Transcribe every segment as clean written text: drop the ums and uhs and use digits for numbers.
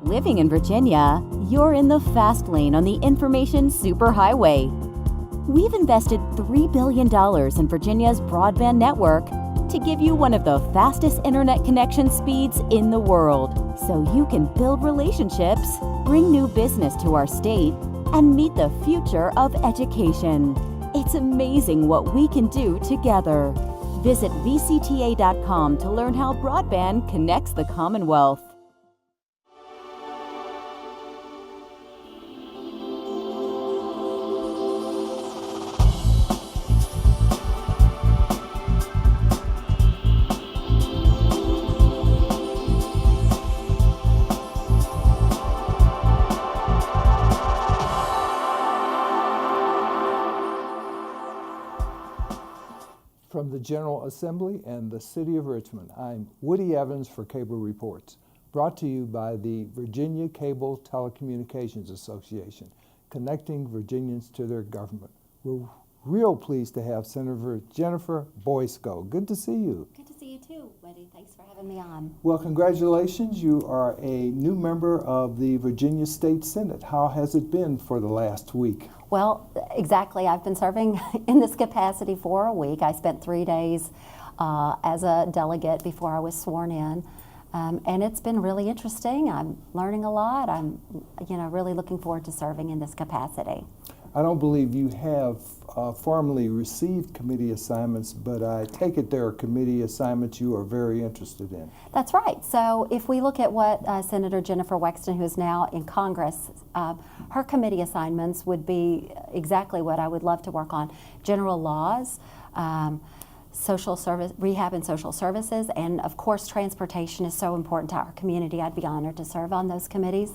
Living in Virginia, you're in the fast lane on the information superhighway. We've invested $3 billion in Virginia's broadband network to give you one of the fastest internet connection speeds in the world, so you can build relationships, bring new business to our state, and meet the future of education. It's amazing what we can do together. Visit VCTA.com to learn how broadband connects the Commonwealth. From the General Assembly and the City of Richmond, I'm Woody Evans for Cable Reports, brought to you by the Virginia Cable Telecommunications Association, connecting Virginians to their government. We're real pleased to have Senator Jennifer Boysko. Good to see you. Good to see you too, Woody. Thanks for having me on. Well, congratulations. You are a new member of the Virginia State Senate. How has it been for the last week? Well, exactly. I've been serving in this capacity for a week. I spent 3 days as a delegate before I was sworn in, and it's been really interesting. I'm learning a lot. I'm, really looking forward to serving in this capacity. I don't believe you have formally received committee assignments, but I take it there are committee assignments you are very interested in. That's right. So if we look at what Senator Jennifer Wexton, who is now in Congress, her committee assignments would be exactly what I would love to work on: general laws, social service, rehab and social services, and of course transportation is so important to our community. I'd be honored to serve on those committees.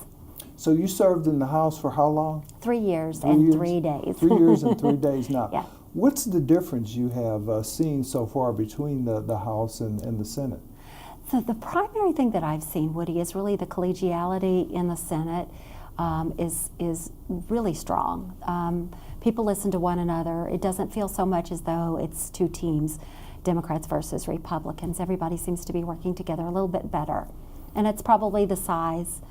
So you served in the House for how long? 3 years and 3 days. 3 years and 3 days now. Yeah. What's the difference you have seen so far between the House and the Senate? So the primary thing that I've seen, Woody, is really the collegiality in the Senate is really strong. People listen to one another. It doesn't feel so much as though it's two teams, Democrats versus Republicans. Everybody seems to be working together a little bit better. And it's probably the size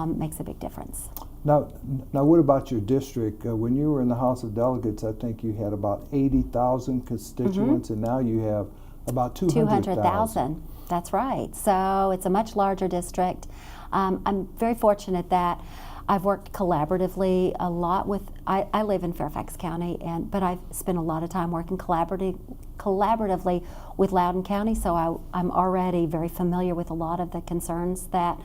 makes a big difference. Now, what about your district? When you were in the House of Delegates, I think you had about 80,000 constituents, and now you have about 200,000. That's right. So it's a much larger district. I'm very fortunate that I've worked collaboratively a lot with, I live in Fairfax County, but I've spent a lot of time working collaboratively with Loudoun County, so I'm already very familiar with a lot of the concerns that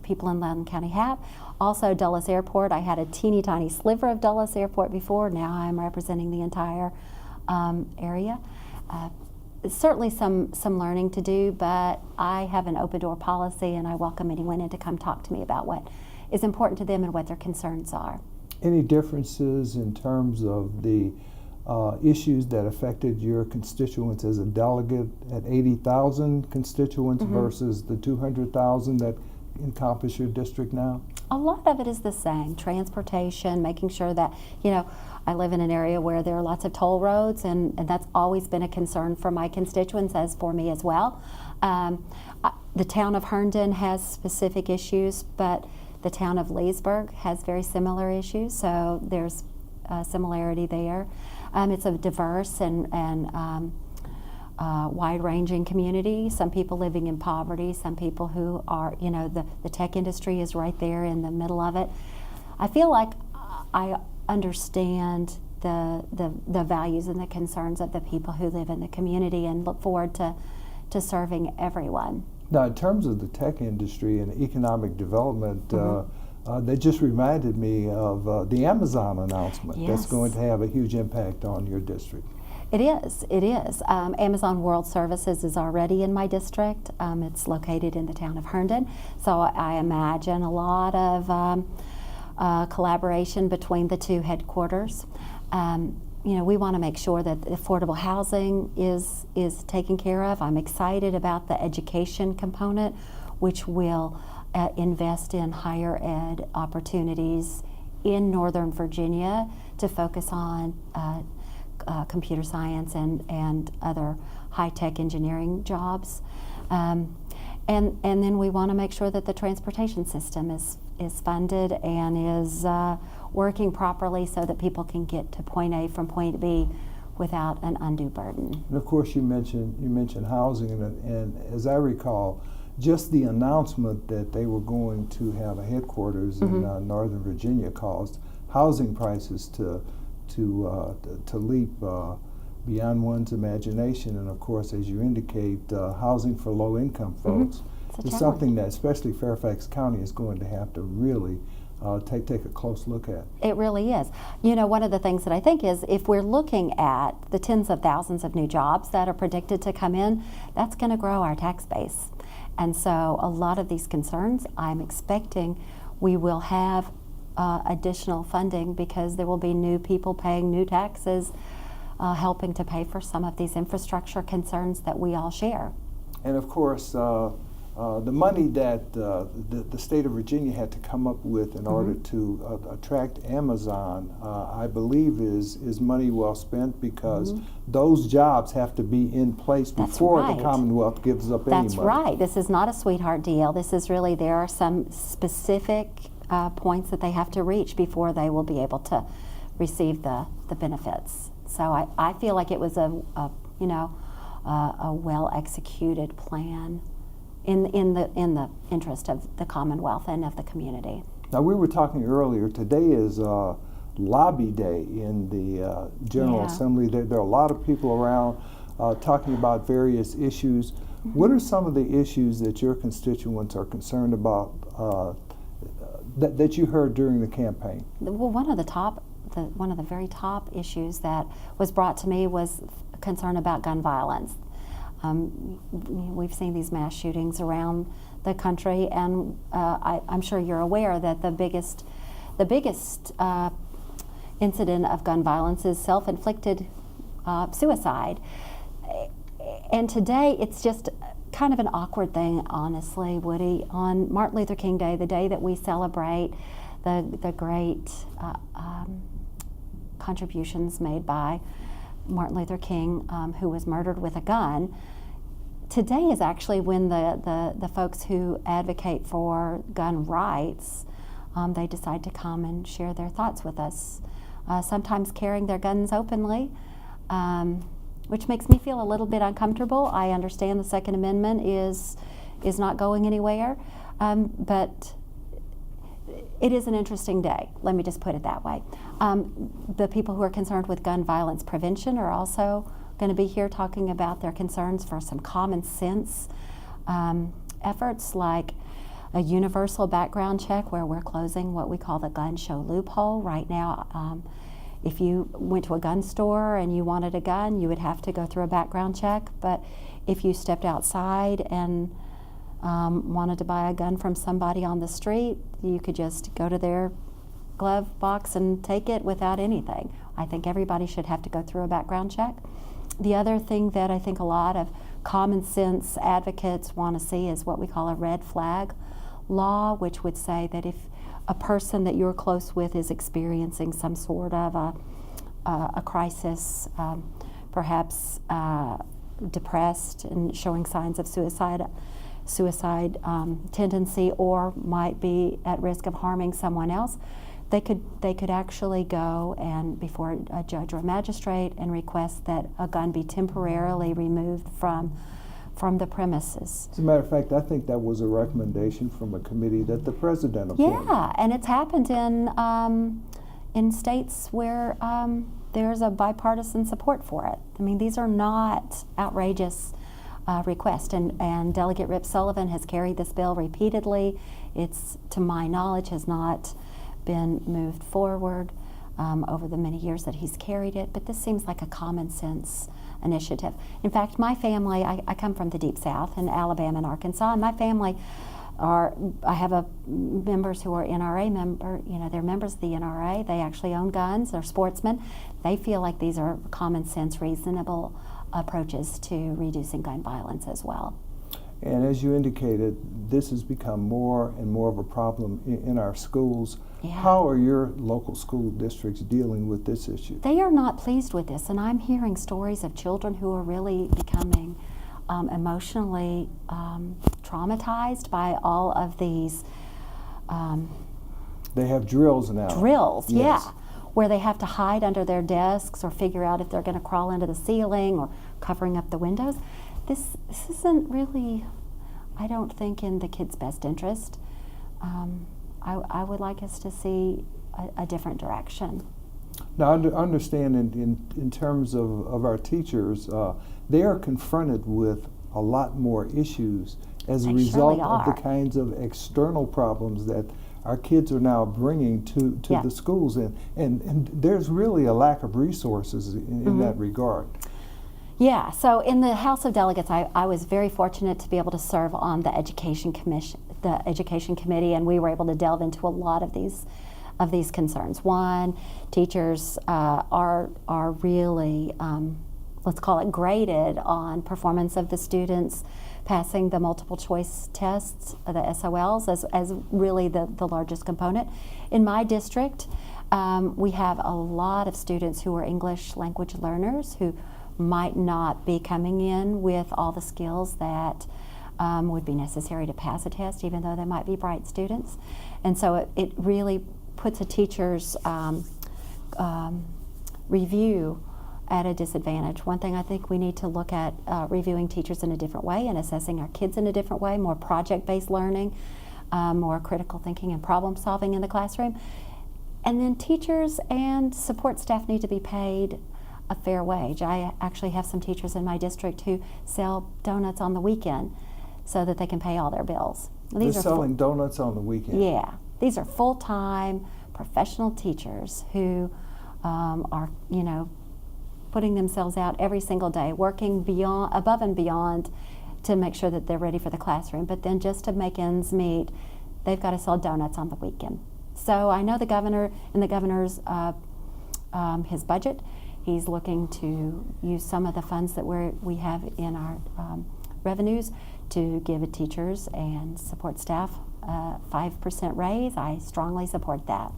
people in Loudoun County have. Also, Dulles Airport, I had a teeny tiny sliver of Dulles Airport before. Now I'm representing the entire area. Certainly some learning to do, but I have an open door policy and I welcome anyone in to come talk to me about what is important to them and what their concerns are. Any differences in terms of the issues that affected your constituents as a delegate at 80,000 constituents versus the 200,000 that encompass your district now? A lot of it is the same. Transportation, making sure that, I live in an area where there are lots of toll roads, and that's always been a concern for my constituents, as for me as well. The town of Herndon has specific issues, but the town of Leesburg has very similar issues, so there's a similarity there. It's a diverse and wide-ranging community. Some people living in poverty, some people who are, the tech industry is right there in the middle of it. I feel like I understand the values and the concerns of the people who live in the community and look forward to serving everyone. Now, in terms of the tech industry and economic development, that just reminded me of the Amazon announcement. Yes. That's going to have a huge impact on your district. It is. Amazon World Services is already in my district. It's located in the town of Herndon, so I imagine a lot of collaboration between the two headquarters. We want to make sure that affordable housing is taken care of. I'm excited about the education component, which will invest in higher ed opportunities in Northern Virginia to focus on computer science and other high-tech engineering jobs. And then we want to make sure that the transportation system is funded and is working properly so that people can get to point A from point B without an undue burden. And of course, you mentioned housing, and as I recall, just the announcement that they were going to have a headquarters in Northern Virginia caused housing prices to leap beyond one's imagination. And of course, as you indicate, housing for low-income folks is something that especially Fairfax County is going to have to really take a close look at. It really is. You know, one of the things that I think is if we're looking at the tens of thousands of new jobs that are predicted to come in, that's going to grow our tax base. And so a lot of these concerns, I'm expecting we will have additional funding because there will be new people paying new taxes, helping to pay for some of these infrastructure concerns that we all share. And of course, the money that the state of Virginia had to come up with in order to attract Amazon, I believe is money well spent, because those jobs have to be in place before the Commonwealth gives up any money. That's right. This is not a sweetheart deal. This is really, there are some specific points that they have to reach before they will be able to receive the benefits. So I feel like it was a well executed plan in the interest of the Commonwealth and of the community. Now, we were talking earlier, today is lobby day in the General Assembly. There are a lot of people around talking about various issues. What are some of the issues that your constituents are concerned about that you heard during the campaign? Well, one of the very top issues that was brought to me was concern about gun violence. We've seen these mass shootings around the country, and I'm sure you're aware that the biggest incident of gun violence is self-inflicted suicide. And today it's just kind of an awkward thing, honestly, Woody. On Martin Luther King Day, the day that we celebrate the great contributions made by Martin Luther King, who was murdered with a gun. Today is actually when the folks who advocate for gun rights, they decide to come and share their thoughts with us, sometimes carrying their guns openly, which makes me feel a little bit uncomfortable. I understand the Second Amendment is not going anywhere, but it is an interesting day. Let me just put it that way. The people who are concerned with gun violence prevention are also going to be here talking about their concerns for some common sense efforts, like a universal background check, where we're closing what we call the gun show loophole. Right now, if you went to a gun store and you wanted a gun, you would have to go through a background check. But if you stepped outside and wanted to buy a gun from somebody on the street, you could just go to their glove box and take it without anything. I think everybody should have to go through a background check. The other thing that I think a lot of common sense advocates want to see is what we call a red flag law, which would say that if a person that you're close with is experiencing some sort of a crisis, perhaps depressed and showing signs of suicide tendency, or might be at risk of harming someone else, they could actually go and before a judge or a magistrate and request that a gun be temporarily removed from the premises. As a matter of fact, I think that was a recommendation from a committee that the president appointed. Yeah, and it's happened in states where there's a bipartisan support for it. I mean, these are not outrageous request, and Delegate Rip Sullivan has carried this bill repeatedly. It's, to my knowledge, has not been moved forward over the many years that he's carried it, but this seems like a common sense initiative. In fact, my family, I come from the Deep South in Alabama and Arkansas, and my family I have members who are NRA they're members of the NRA. They actually own guns, they're sportsmen. They feel like these are common sense, reasonable approaches to reducing gun violence as well. And as you indicated, this has become more and more of a problem in our schools. Yeah. How are your local school districts dealing with this issue? They are not pleased with this, and I'm hearing stories of children who are really becoming emotionally traumatized by all of these They have drills now. drills, Yes. yeah, where they have to hide under their desks or figure out if they're going to crawl into the ceiling or covering up the windows. This isn't really, I don't think, in the kids' best interest. I would like us to see a different direction. Now, understand in terms of our teachers, they are confronted with a lot more issues as a They result surely of the are. kinds of external problems that our kids are now bringing to Yeah. the schools, and there's really a lack of resources in that regard. Yeah, so in the House of Delegates, I was very fortunate to be able to serve on the Education Committee, and we were able to delve into a lot of these concerns. One, teachers are really, let's call it, graded on performance of the students passing the multiple choice tests, the SOLs, as really the largest component. In my district, we have a lot of students who are English language learners who might not be coming in with all the skills that would be necessary to pass a test, even though they might be bright students. And so it really puts a teacher's review at a disadvantage. One thing I think we need to look at reviewing teachers in a different way and assessing our kids in a different way, more project-based learning, more critical thinking and problem solving in the classroom. And then teachers and support staff need to be paid a fair wage. I actually have some teachers in my district who sell donuts on the weekend so that they can pay all their bills. They're selling donuts on the weekend. Yeah, these are full-time professional teachers who are, putting themselves out every single day, working above and beyond to make sure that they're ready for the classroom. But then just to make ends meet, they've got to sell donuts on the weekend. So I know the governor, in the governor's his budget, he's looking to use some of the funds that we have in our revenues to give teachers and support staff a 5% raise. I strongly support that.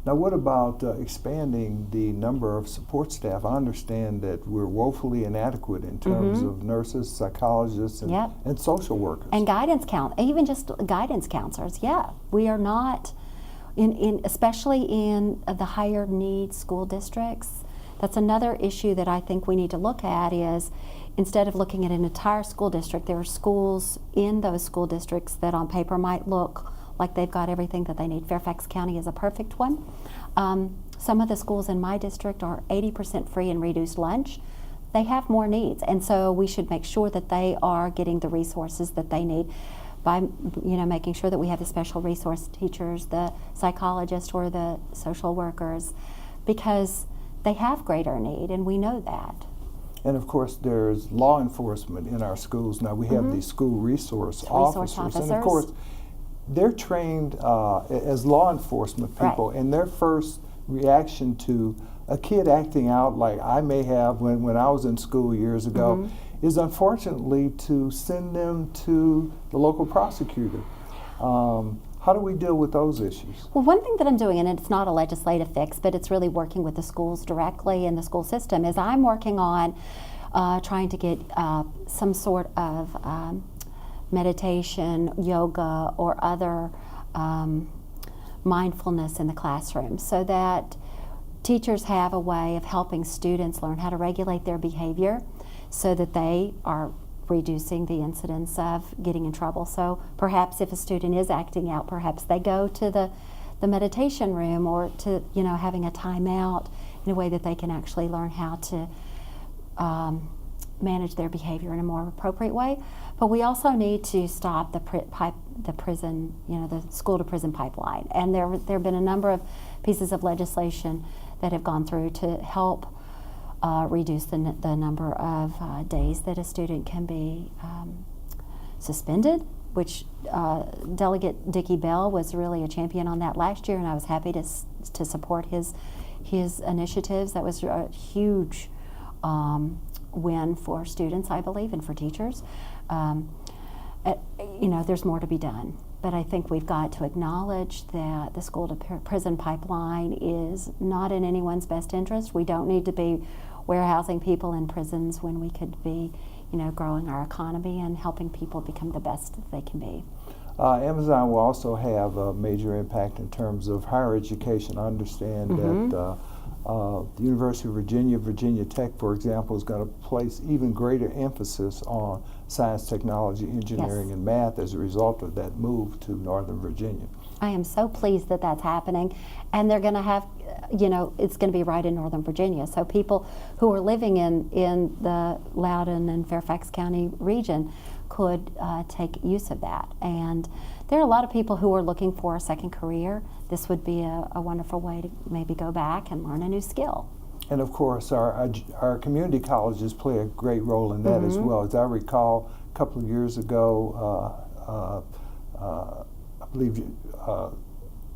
Now, what about expanding the number of support staff? I understand that we're woefully inadequate in terms of nurses, psychologists, and social workers. And even just guidance counselors. Yeah, we are not, especially in the higher need school districts. That's another issue that I think we need to look at is, instead of looking at an entire school district, there are schools in those school districts that on paper might look like they've got everything that they need. Fairfax County is a perfect one. Some of the schools in my district are 80% free and reduced lunch. They have more needs, and so we should make sure that they are getting the resources that they need by making sure that we have the special resource teachers, the psychologists, or the social workers, because they have greater need, and we know that. And of course, there's law enforcement in our schools. Now, we have these school resource officers. And of course, they're trained as law enforcement people, and their first reaction to a kid acting out like I may have when I was in school years ago is unfortunately to send them to the local prosecutor. How do we deal with those issues? Well, one thing that I'm doing, and it's not a legislative fix, but it's really working with the schools directly in the school system, is I'm working on trying to get some sort of meditation, yoga, or other mindfulness in the classroom so that teachers have a way of helping students learn how to regulate their behavior so that they are reducing the incidence of getting in trouble. So perhaps if a student is acting out, perhaps they go to the meditation room or to having a timeout in a way that they can actually learn how to manage their behavior in a more appropriate way. But we also need to stop the prison, the school to prison pipeline. And there have been a number of pieces of legislation that have gone through to help reduce the number of days that a student can be suspended, which Delegate Dickie Bell was really a champion on that last year, and I was happy to support his initiatives. That was a huge win for students, I believe, and for teachers. There's more to be done, but I think we've got to acknowledge that the school to prison pipeline is not in anyone's best interest. We don't need to be warehousing people in prisons when we could be, growing our economy and helping people become the best that they can be. Amazon will also have a major impact in terms of higher education. I understand that the University of Virginia, Virginia Tech, for example, is going to place even greater emphasis on science, technology, engineering, and math as a result of that move to Northern Virginia. I am so pleased that that's happening, and they're going to have, it's going to be right in Northern Virginia. So people who are living in the Loudoun and Fairfax County region could take use of that. And there are a lot of people who are looking for a second career. This would be a wonderful way to maybe go back and learn a new skill. And of course, our community colleges play a great role in that as well. As I recall, a couple of years ago, I believe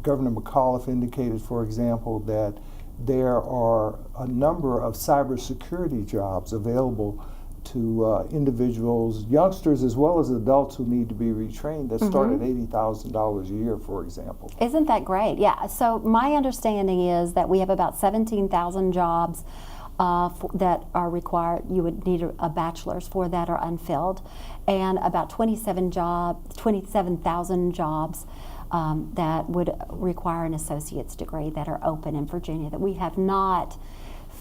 Governor McAuliffe indicated, for example, that there are a number of cybersecurity jobs available to individuals, youngsters as well as adults who need to be retrained that start at $80,000 a year, for example. Isn't that great? Yeah, so my understanding is that we have about 17,000 jobs that are required, you would need a bachelor's for, that are unfilled, and about 27,000 jobs that would require an associate's degree that are open in Virginia that we have not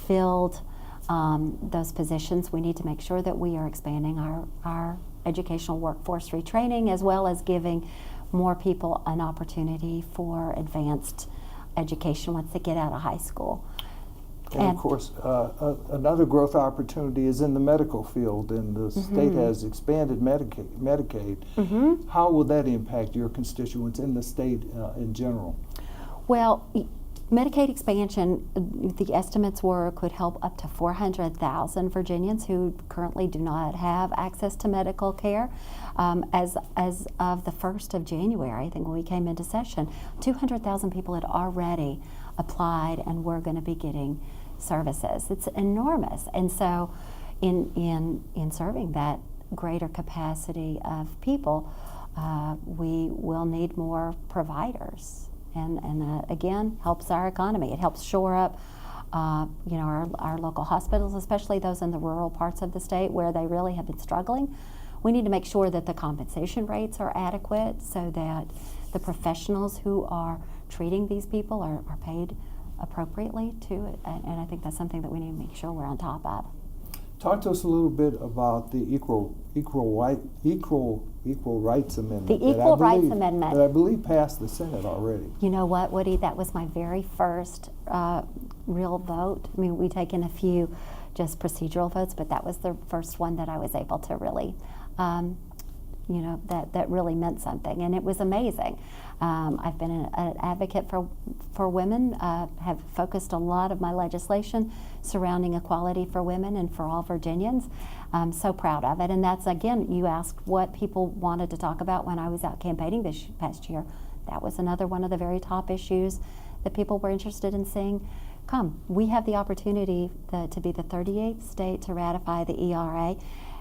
filled. Those positions. We need to make sure that we are expanding our educational workforce retraining, as well as giving more people an opportunity for advanced education once they get out of high school. And of course, another growth opportunity is in the medical field, and the state has expanded Medicaid. How will that impact your constituents in the state in general? Well, Medicaid expansion, the estimates were, could help up to 400,000 Virginians who currently do not have access to medical care. As of the 1st of January, I think when we came into session, 200,000 people had already applied and were going to be getting services. It's enormous. And so in serving that greater capacity of people, we will need more providers. And again, helps our economy. It helps shore up, our local hospitals, especially those in the rural parts of the state where they really have been struggling. We need to make sure that the compensation rates are adequate so that the professionals who are treating these people are paid appropriately too. And I think that's something that we need to make sure we're on top of. Talk to us a little bit about the Equal Rights Amendment. The Equal Rights Amendment. That I believe passed the Senate already. You know what, Woody? That was my very first real vote. I mean, we taken a few just procedural votes, but that was the first one that I was able to really, that really meant something, and it was amazing. I've been an advocate for women, have focused a lot of my legislation surrounding equality for women and for all Virginians. I'm so proud of it, and that's, again, you asked what people wanted to talk about when I was out campaigning this past year. That was another one of the very top issues that people were interested in seeing. Come, we have the opportunity to be the 38th state to ratify the ERA,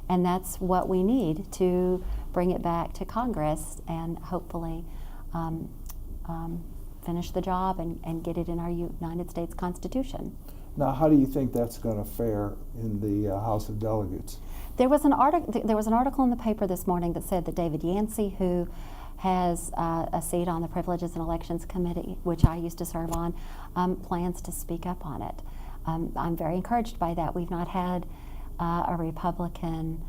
and that's what we need to bring it back to Congress and hopefully finish the job and get it in our United States Constitution. Now, how do you think that's going to fare in the House of Delegates? There was an article in the paper this morning that said that David Yancey, who has a seat on the Privileges and Elections Committee, which I used to serve on, plans to speak up on it. I'm very encouraged by that. We've not had a Republican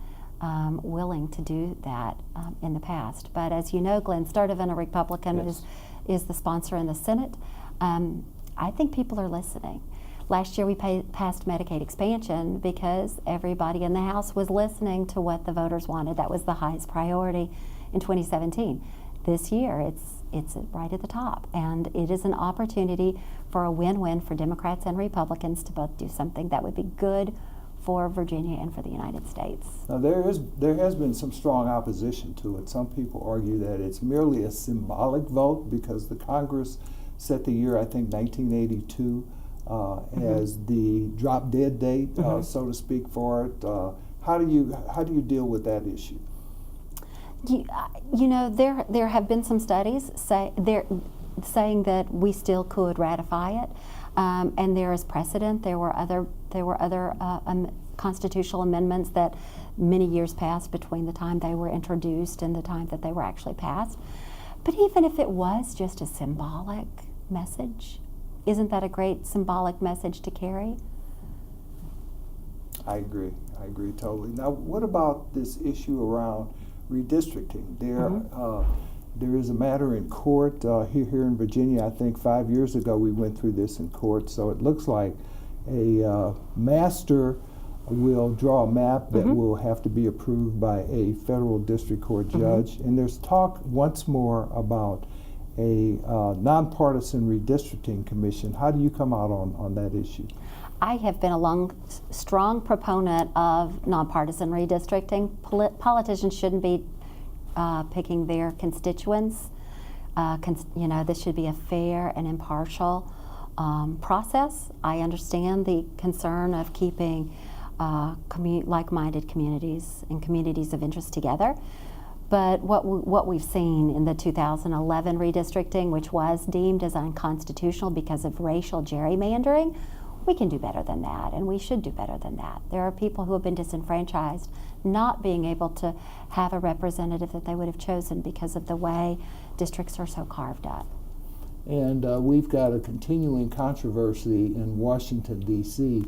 willing to do that in the past. But as you know, Glenn Sturdivant, a Republican, Yes. is the sponsor in the Senate. I think people are listening. Last year we passed Medicaid expansion because everybody in the House was listening to what the voters wanted. That was the highest priority in 2017. This year it's right at the top, and it is an opportunity for a win-win for Democrats and Republicans to both do something that would be good for Virginia and for the United States. Now, there has been some strong opposition to it. Some people argue that it's merely a symbolic vote because the Congress set the year, I think, 1982 as the drop dead date, so to speak, for it. How do you deal with that issue? You know, there have been some studies saying that we still could ratify it, and there is precedent. There were other constitutional amendments that many years passed between the time they were introduced and the time that they were actually passed. But even if it was just a symbolic message, isn't that a great symbolic message to carry? I agree totally. Now, what about this issue around redistricting? There is a matter in court here in Virginia. I think 5 years ago we went through this in court, so it looks like a master will draw a map that will have to be approved by a federal district court judge. And there's talk once more about a nonpartisan redistricting commission. How do you come out on that issue? I have been a strong proponent of nonpartisan redistricting. Politicians shouldn't be picking their constituents. This should be a fair and impartial process. I understand the concern of keeping like-minded communities and communities of interest together. But what we've seen in the 2011 redistricting, which was deemed as unconstitutional because of racial gerrymandering, we can do better than that, and we should do better than that. There are people who have been disenfranchised, not being able to have a representative that they would have chosen because of the way districts are so carved up. And we've got a continuing controversy in Washington, D.C.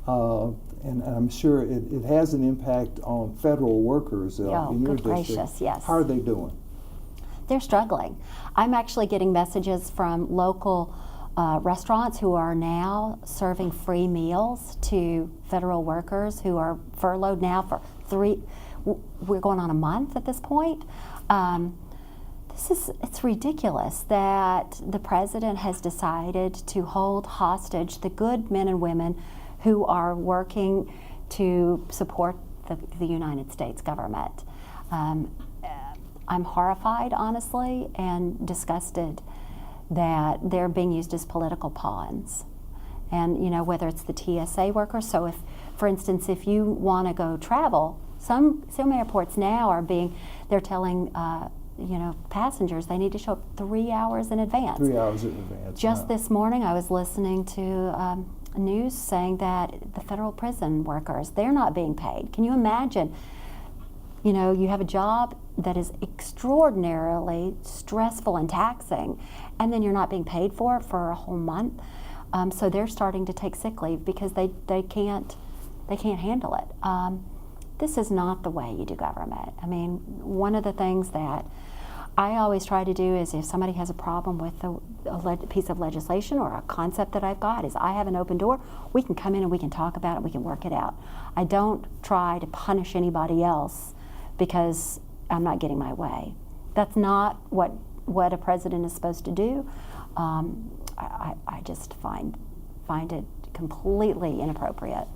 And I'm sure it has an impact on federal workers in your district. Gracious, yes. How are they doing? They're struggling. I'm actually getting messages from local restaurants who are now serving free meals to federal workers who are furloughed now for we're going on a month at this point. It's ridiculous that the president has decided to hold hostage the good men and women who are working to support the United States government. I'm horrified, honestly, and disgusted that they're being used as political pawns. And whether it's the TSA workers, so if, for instance, if you want to go travel, some airports now they're telling passengers they need to show up 3 hours in advance. 3 hours in advance. Just this morning I was listening to news saying that the federal prison workers, they're not being paid. Can you imagine? You have a job that is extraordinarily stressful and taxing, and then you're not being paid for it for a whole month. So they're starting to take sick leave because they can't handle it. This is not the way you do government. I mean, one of the things that I always try to do is if somebody has a problem with a piece of legislation or a concept that I've got, is I have an open door. We can come in and we can talk about it, we can work it out. I don't try to punish anybody else because I'm not getting my way. That's not what a president is supposed to do. I just find it completely inappropriate.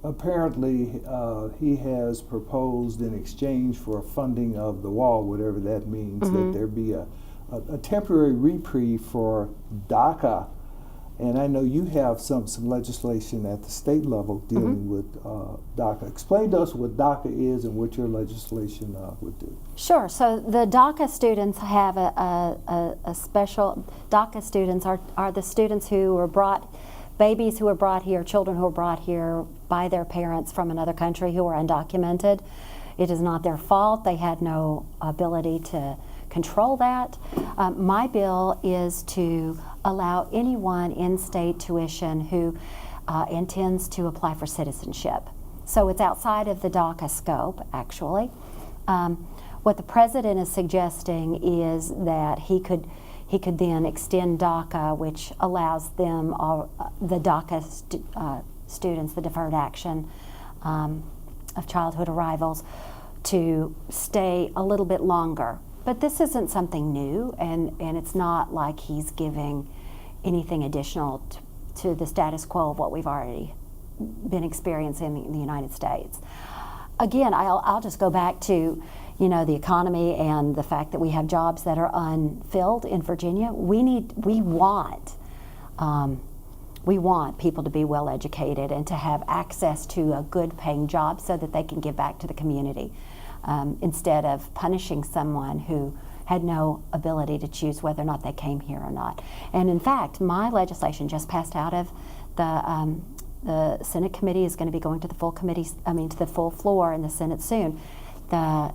Apparently, he has proposed in exchange for funding of the wall, whatever that means, that there be a temporary reprieve for DACA. And I know you have some legislation at the state level dealing with DACA. Explain to us what DACA is and what your legislation would do. Sure. So the DACA students have a special. DACA students are the students who were babies who were brought here, children who were brought here by their parents from another country who were undocumented. It is not their fault. They had no ability to control that. My bill is to allow anyone in-state tuition who intends to apply for citizenship. So it's outside of the DACA scope, actually. What the president is suggesting is that he could then extend DACA, which allows them, the DACA students, the deferred action of childhood arrivals, to stay a little bit longer. But this isn't something new, and it's not like he's giving anything additional to the status quo of what we've already been experiencing in the United States. Again, I'll just go back to the economy and the fact that we have jobs that are unfilled in Virginia. We want people to be well educated and to have access to a good paying job so that they can give back to the community, instead of punishing someone who had no ability to choose whether or not they came here or not. And in fact, my legislation just passed out of the Senate committee is going to be going to the full committee, to the full floor in the Senate soon. The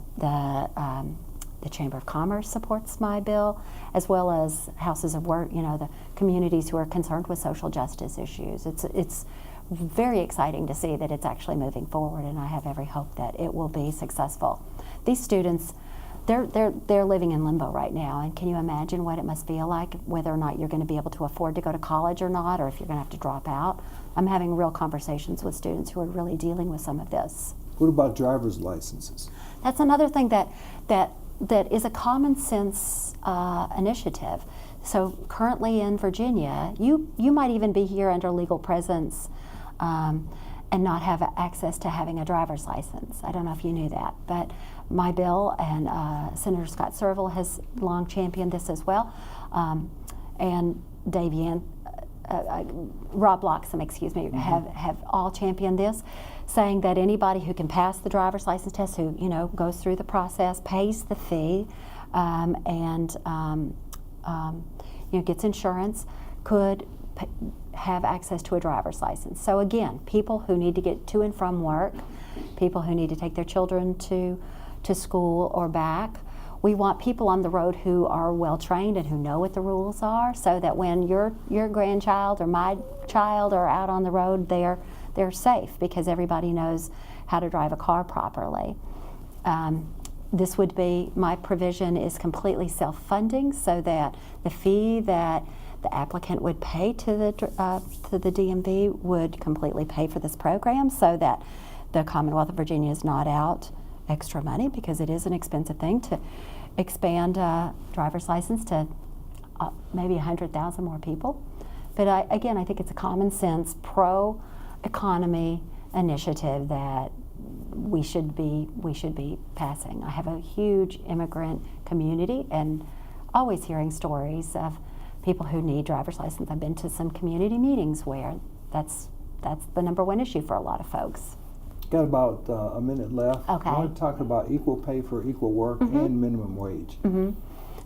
Chamber of Commerce supports my bill, as well as houses of work, the communities who are concerned with social justice issues. It's very exciting to see that it's actually moving forward, and I have every hope that it will be successful. These students, they're living in limbo right now, and can you imagine what it must feel like, whether or not you're going to be able to afford to go to college or not, or if you're going to have to drop out? I'm having real conversations with students who are really dealing with some of this. What about driver's licenses? That's another thing that is a common sense initiative. So currently in Virginia, you might even be here under legal presence and not have access to having a driver's license. I don't know if you knew that, but my bill and Senator Scott Serval has long championed this as well, and Rob Bloxham, have all championed this, saying that anybody who can pass the driver's license test, who goes through the process, pays the fee, and gets insurance, could have access to a driver's license. So again, people who need to get to and from work, people who need to take their children to school or back. We want people on the road who are well trained and who know what the rules are, so that when your grandchild or my child are out on the road, they're safe, because everybody knows how to drive a car properly. This would be, my provision is completely self-funding, so that the fee that the applicant would pay to the DMV would completely pay for this program, so that the Commonwealth of Virginia is not out extra money, because it is an expensive thing to expand driver's license to maybe 100,000 more people. But I think it's a common sense, pro-economy initiative that we should be passing. I have a huge immigrant community, and always hearing stories of people who need driver's license. I've been to some community meetings where that's the number one issue for a lot of folks. Got about a minute left. Okay. I want to talk about equal pay for equal work and minimum wage.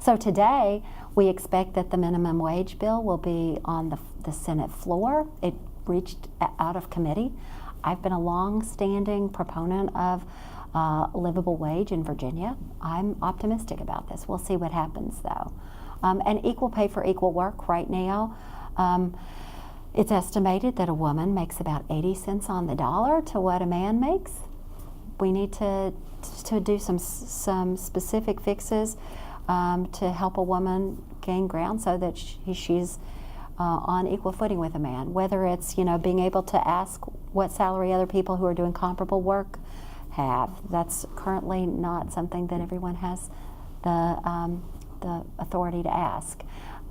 So today, we expect that the minimum wage bill will be on the Senate floor. It reached out of committee. I've been a long-standing proponent of livable wage in Virginia. I'm optimistic about this. We'll see what happens, though. And equal pay for equal work right now, it's estimated that a woman makes about 80 cents on the dollar to what a man makes. We need to do some specific fixes to help a woman gain ground, so that she's on equal footing with a man. Whether it's being able to ask what salary other people who are doing comparable work have. That's currently not something that everyone has the authority to ask.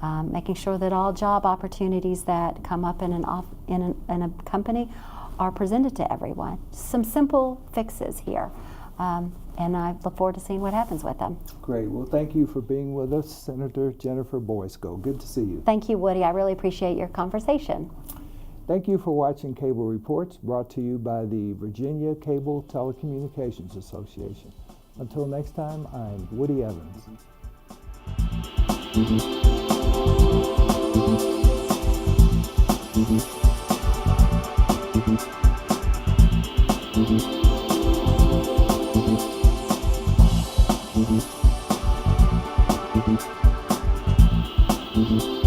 Making sure that all job opportunities that come up in a company are presented to everyone. Some simple fixes here, and I look forward to seeing what happens with them. Great. Well, thank you for being with us, Senator Jennifer Boysko. Good to see you. Thank you, Woody. I really appreciate your conversation. Thank you for watching Cable Reports, brought to you by the Virginia Cable Telecommunications Association. Until next time, I'm Woody Evans. Mm-hmm.